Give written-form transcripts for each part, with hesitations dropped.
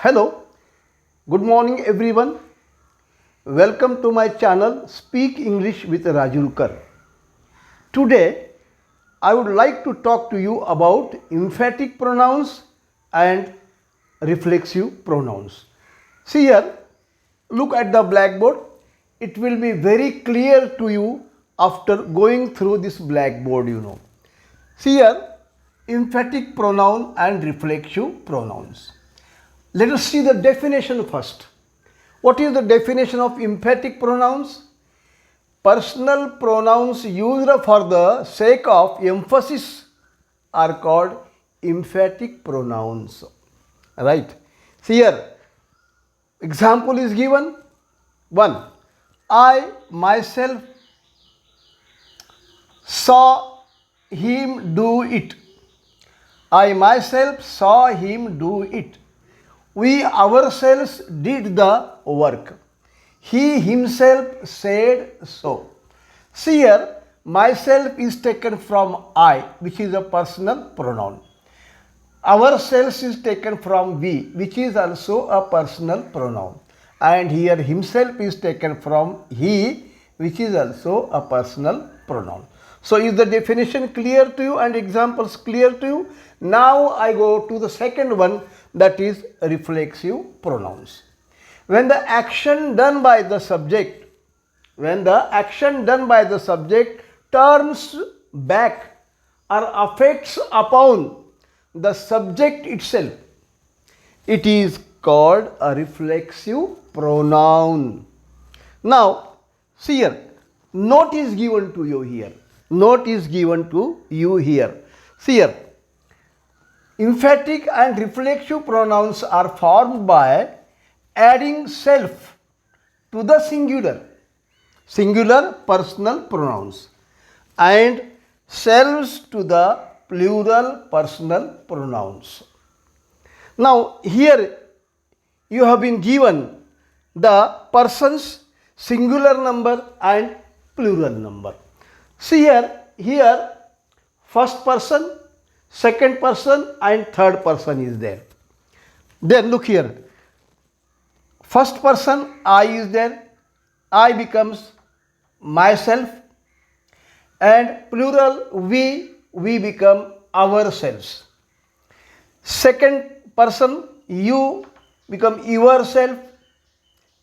Hello, good morning everyone. Welcome to my channel Speak English with Rajulkar. Today I would like to talk to you about emphatic pronouns and reflexive pronouns. See here, look at the blackboard. It will be very clear to you after going through this blackboard. See here, emphatic pronoun and reflexive pronouns. Let us see the definition first. What is the definition of emphatic pronouns? Personal pronouns used for the sake of emphasis are called emphatic pronouns. Right? See here, example is given. 1. I myself saw him do it. I myself saw him do it. We ourselves did the work. He himself said so. See here, myself is taken from I, which is a personal pronoun. Ourselves is taken from we, which is also a personal pronoun. And here himself is taken from he, which is also a personal pronoun. So is the definition clear to you and examples clear to you? Now I go to the second one, that is reflexive pronouns. When the action done by the subject, turns back or affects upon the subject itself, it is called a reflexive pronoun. Now, see here, note is given to you here. See here, emphatic and reflexive pronouns are formed by adding self to the singular personal pronouns and selves to the plural personal pronouns. Now here you have been given the persons, singular number and plural number. See here first person, second person and third person is there. Then look here, first person I is there, I becomes myself, and plural we become ourselves. Second person you become yourself,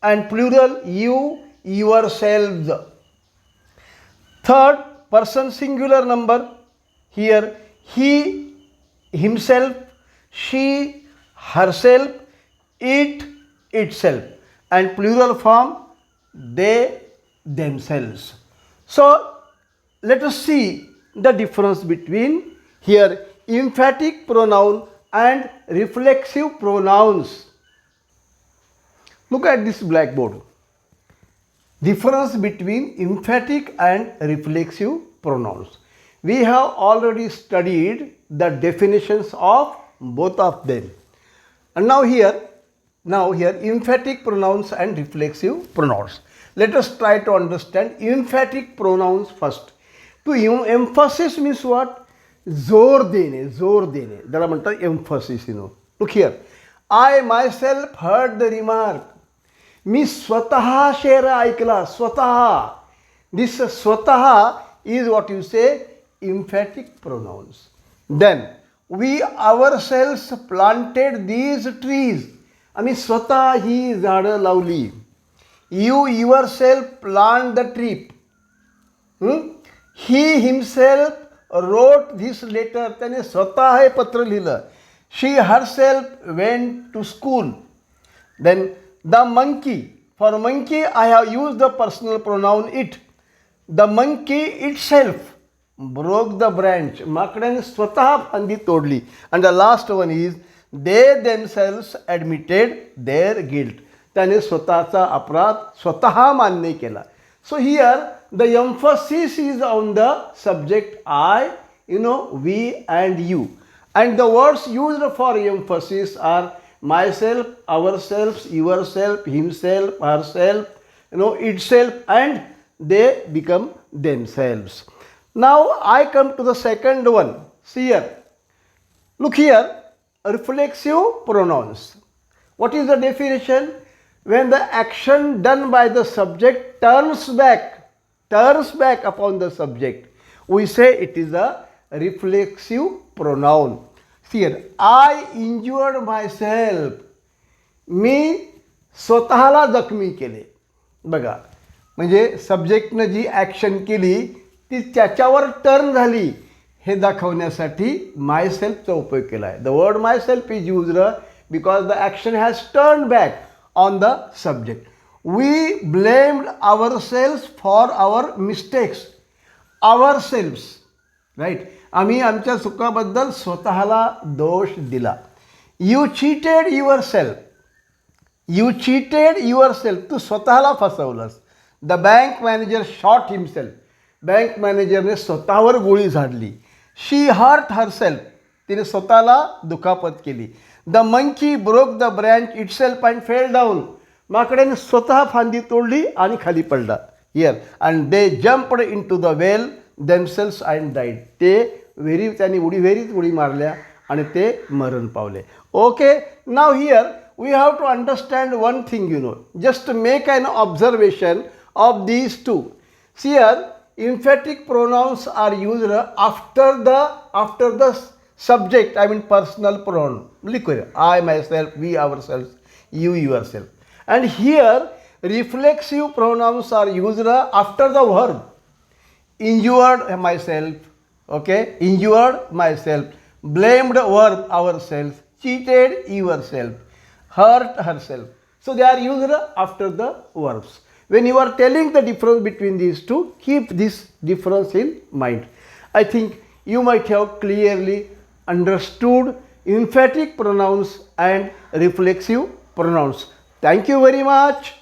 and plural you yourselves. Third person singular number, here he himself, she herself, it itself, and plural form they themselves. So let us see the difference between here emphatic pronoun and reflexive pronouns. Look at this blackboard. Difference between emphatic and reflexive pronouns. We have already studied the definitions of both of them. And now here emphatic pronouns and reflexive pronouns. Let us try to understand emphatic pronouns first. To emphasis means what? जोर देणे त्याला म्हणतात emphasis. Look here, I myself heard the remark. मी स्वतः शेर ऐकला, स्वतः. This स्वतः is what you say emphatic pronouns. Then we ourselves planted these trees. आम्ही स्वतः ही झाडं लावली. You yourself plant the tree. He himself wrote this letter. त्याने स्वतः हे पत्र लिहिलं. She herself went to school. Then the monkey. For monkey I have used the personal pronoun it. The monkey itself broke the branch. माकडाने स्वतः फांदी तोडली. And the last one is they themselves admitted their guilt. त्याने स्वतःचा अपराध स्वतः मान्य केला. So here the emphasis is on the subject I, we and you. And the words used for emphasis are myself, ourselves, yourself, himself, herself, itself, and they become themselves. Now I come to the second one. See here. Look here, reflexive pronouns. What is the definition? When the action done by the subject turns back upon the subject, we say it is a reflexive pronoun. See here, I injured myself. मी स्वतःला जखमी केले. बघा, म्हणजे सब्जेक्टनं जी action केली ती त्याच्यावर turn झाली हे दाखवण्यासाठी माय सेल्फचा उपयोग केला आहे. The word myself is used because the action has turn back on the subject. We blamed ourselves for our mistakes. Ourselves, right. आम्ही आमच्या चुकाबद्दल स्वतःला दोष दिला. You cheated yourself. You cheated yourself. तू स्वतःला फसवलंस. The bank manager shot himself. Bank मॅनेजरने स्वतःवर गोळी झाडली. She hurt herself. तिने स्वतःला दुखापत केली. The monkey broke the branch itself and fell down. माकड्याने स्वतः फांदी तोडली आणि खाली पडला. Here and they jumped in to the well themselves and died. ते त्यांनी विहिरीत उडी मारल्या आणि ते मरण पावले. Okay, now here we have to understand one thing, just to make an observation of these two. See here, emphatic pronouns are used after the subject, I mean personal pronoun. Look here, I, myself, we, ourselves, you, yourself. And here, reflexive pronouns are used after the verb. Injured myself, okay, injured myself, blamed verb ourselves, cheated yourself, hurt herself. So they are used after the verbs. When you are telling the difference between these two, keep this difference in mind. I think you might have clearly understood emphatic pronouns and reflexive pronouns. Thank you very much.